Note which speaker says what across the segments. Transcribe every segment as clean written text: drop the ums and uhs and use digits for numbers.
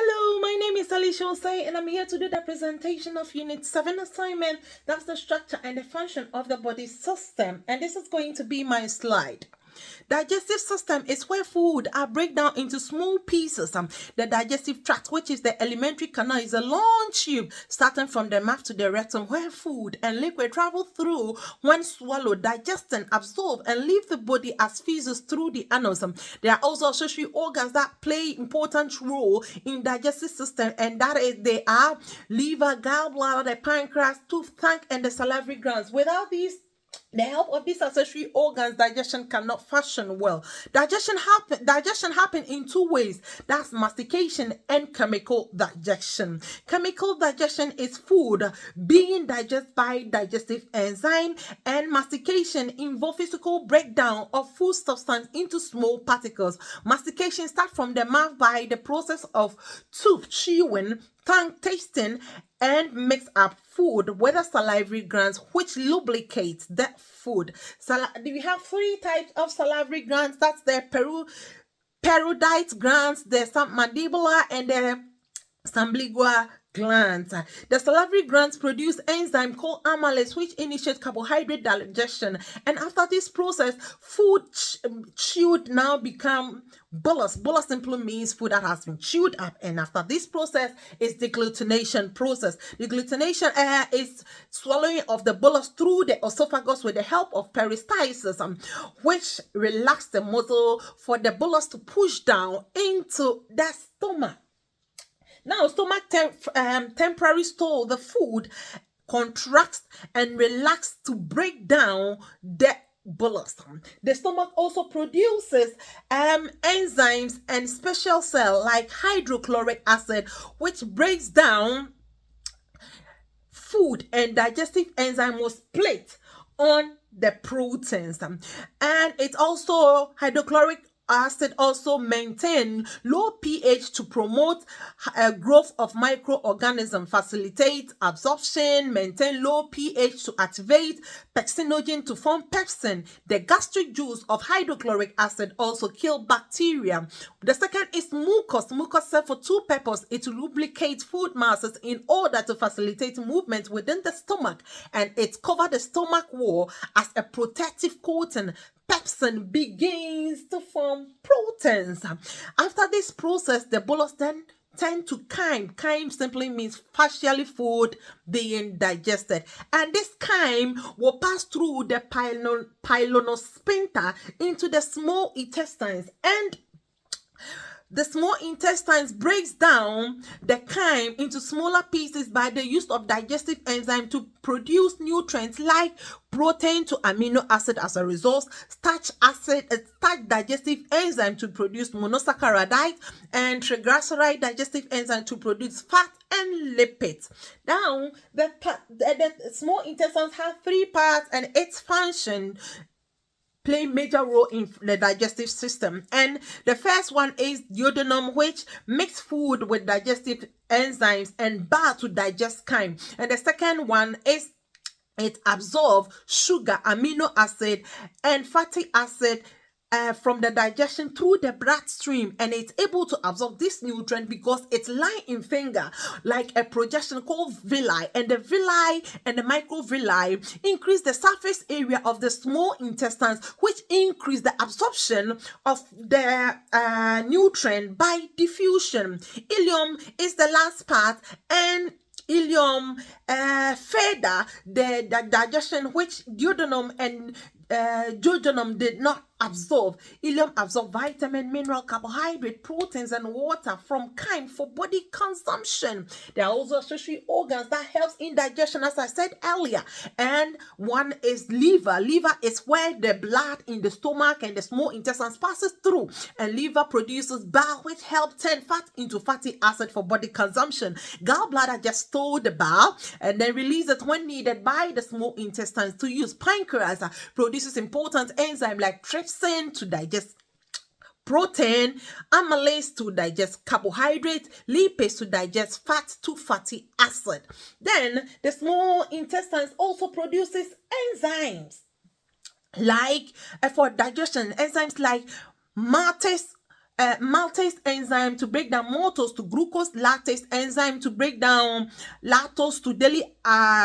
Speaker 1: Hello, my name is Alicia Osei, and I'm here to do the presentation of Unit 7 assignment. That's the structure and the function of the body system. And this is going to be my slide. Digestive system is where food are break down into small pieces. The digestive tract, which is the alimentary canal, is a long tube starting from the mouth to the rectum where food and liquid travel through when swallowed, digested, absorbed, and leave the body as feces through the anus. There are also accessory organs that play important role in digestive system, and that is they are liver, gallbladder, the pancreas, tooth, trunk, and the salivary glands. Without these the help of these accessory organs, digestion cannot function well. Digestion happen in two ways. That's mastication and chemical digestion. Chemical digestion is food being digested by digestive enzyme, and mastication involves physical breakdown of food substance into small particles. Mastication starts from the mouth by the process of tooth chewing, tongue tasting, and mix up food with the salivary glands, which lubricates the food. We have three types of salivary glands. That's the parotid glands, the submandibular, and the sublingual glands. The salivary glands produce enzyme called amylase, which initiates carbohydrate digestion. And after this process, food chewed now become bolus. Bolus simply means food that has been chewed up. And after this process is the glutination process. The glutination is swallowing of the bolus through the esophagus with the help of peristalsis, which relax the muscle for the bolus to push down into the stomach. Now, stomach temporary store the food contracts and relax to break down the bolus. The stomach also produces enzymes and special cell like hydrochloric acid, which breaks down food, and digestive enzyme was placed on the proteins. And it's also hydrochloric acid also maintain low pH to promote growth of microorganisms, facilitate absorption, maintain low pH to activate pepsinogen to form pepsin. The gastric juice of hydrochloric acid also kill bacteria. The second is mucus. Mucus serves for two purposes. It lubricates food masses in order to facilitate movement within the stomach, and it covers the stomach wall as a protective coating. Pepsin begins to form proteins. After this process, the bolus then tend to chyme. Chyme simply means partially food being digested. And this chyme will pass through the pyelonosphincter into the small intestines, and the small intestines breaks down the chyme into smaller pieces by the use of digestive enzyme to produce nutrients like protein to amino acid. As a result, starch digestive enzyme to produce monosaccharide, and triglyceride digestive enzyme to produce fat and lipids. Now, the small intestines have three parts, and its function play major role in the digestive system. And the first one is duodenum, which mix food with digestive enzymes and bile to digest chyme. And the second one is it absorbs sugar, amino acid, and fatty acid from the digestion through the bloodstream, and it's able to absorb this nutrient because it's lying in finger like a projection called villi, and the villi and the microvilli increase the surface area of the small intestines, which increase the absorption of the nutrient by diffusion. Ileum is the last part, and ileum further the digestion, which duodenum and duodenum did not absorb. Ileum absorb vitamin, mineral, carbohydrate, proteins, and water from chyme for body consumption. There are also accessory organs that helps in digestion, as I said earlier. And one is liver. Liver is where the blood in the stomach and the small intestines passes through, and liver produces bile, which helps turn fat into fatty acid for body consumption. Gallbladder just store the bile and then release it when needed by the small intestines to use. Pancreas produces important enzyme like trypsin to digest protein, amylase to digest carbohydrate, lipase to digest fat to fatty acid. Then the small intestines also produces enzymes like for digestion, enzymes like maltase maltase enzyme to break down maltose to glucose, lactase enzyme to break down lactose to daily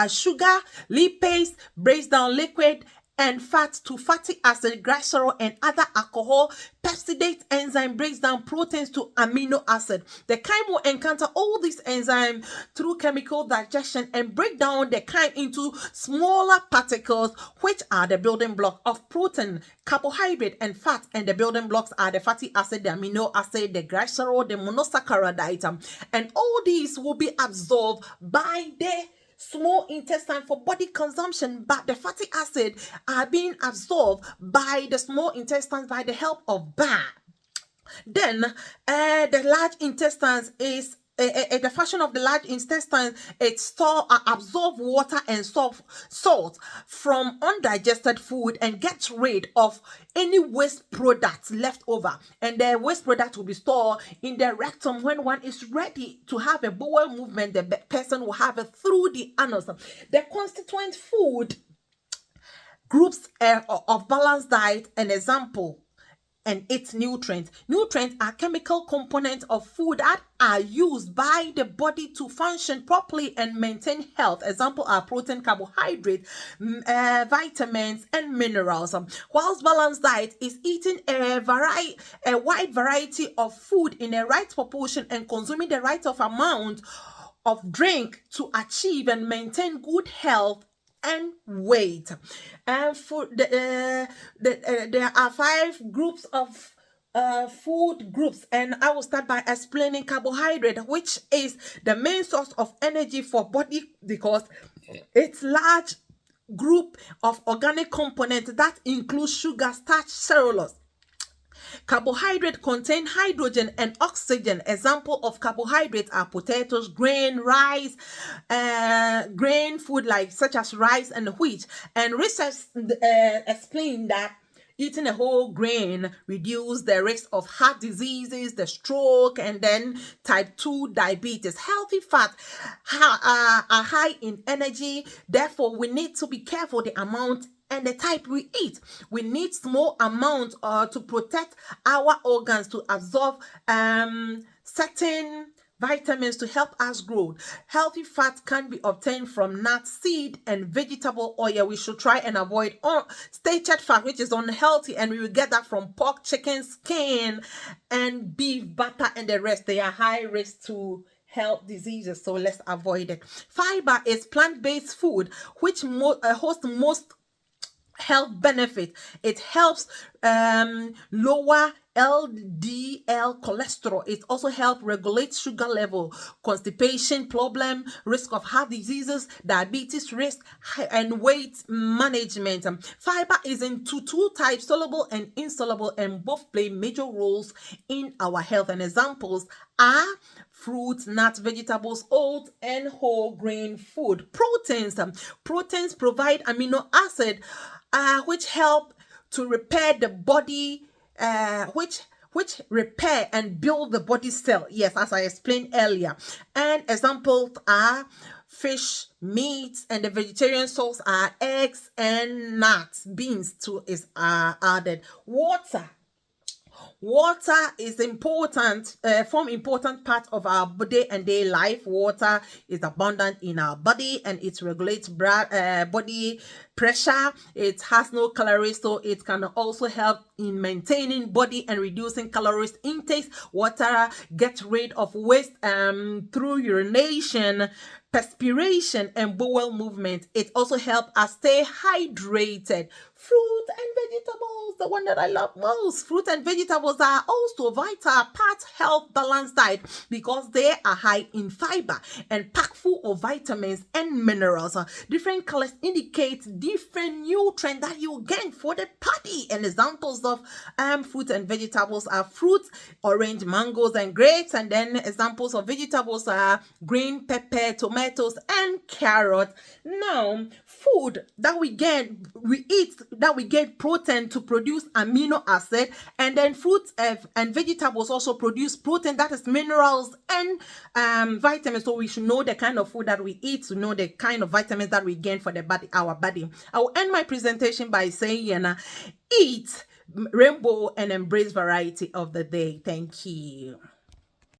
Speaker 1: sugar, lipase breaks down liquid and fat to fatty acid, glycerol, and other alcohol. Peptidase enzyme breaks down proteins to amino acid. The chyme will encounter all these enzymes through chemical digestion and break down the chyme into smaller particles, which are the building block of protein, carbohydrate, and fat. And the building blocks are the fatty acid, the amino acid, the glycerol, the monosaccharide. And all these will be absorbed by the small intestine for body consumption, but the fatty acid are being absorbed by the small intestines by the help of bile. Then the large intestines is the function of the large intestine, it absorb water and salt from undigested food and gets rid of any waste products left over, and the waste product will be stored in the rectum. When one is ready to have a bowel movement, the person will have it through the anus. The constituent food groups of balanced diet, an example, and its nutrients. Nutrients are chemical components of food that are used by the body to function properly and maintain health. Example are protein, carbohydrate, vitamins, and minerals. Whilst balanced diet is eating a wide variety of food in a right proportion and consuming the right of amount of drink to achieve and maintain good health and weight. And for there are 5 groups of food groups, and I will start by explaining carbohydrate, which is the main source of energy for body because it's large group of organic components that include sugar, starch, cellulose. Carbohydrates contain hydrogen and oxygen. Example of carbohydrates are potatoes, grain, rice, grain food such as rice and wheat. And research explain that eating a whole grain reduces the risk of heart diseases, the stroke, and then type 2 diabetes. Healthy fats are high in energy. Therefore, we need to be careful the amount and the type we eat. We need small amounts to protect our organs to absorb certain vitamins to help us grow. Healthy fat can be obtained from nuts, seed, and vegetable oil. We should try and avoid saturated fat, which is unhealthy, and we will get that from pork, chicken, skin, and beef, butter, and the rest. They are high risk to health diseases, so let's avoid it. Fiber is plant-based food, which hosts most health benefit. It helps lower LDL cholesterol. It also helps regulate sugar level, constipation problem, risk of heart diseases, diabetes risk, and weight management. Fiber is into 2 types, soluble and insoluble, and both play major roles in our health. And examples are fruits, nuts, vegetables, oats, and whole grain food. Proteins. Proteins provide amino acid which help to repair the body, which repair and build the body cell. Yes, as I explained earlier. And examples are fish, meats, and the vegetarian source are eggs and nuts. Beans too is added. Water is important, form important part of our day-and-day life. Water is abundant in our body and it regulates body pressure. It has no calories, so it can also help in maintaining body and reducing calories intake. Water gets rid of waste through urination, perspiration, and bowel movement. It also helps us stay hydrated. Fruit and vegetables, the one that I love most. Fruit and vegetables are also vital part health balanced diet because they are high in fiber and packed full of vitamins and minerals. Different colors indicate different nutrients that you gain for the body. And examples of fruit and vegetables are fruits, orange, mangoes, and grapes. And then examples of vegetables are green pepper, tomatoes, and carrot. Now, food that we get protein to produce amino acid, and then fruits and vegetables also produce protein, that is minerals and vitamins. So we should know the kind of food that we eat to know the kind of vitamins that we gain for our body. I will end my presentation by saying, eat rainbow and embrace variety of the day. Thank you.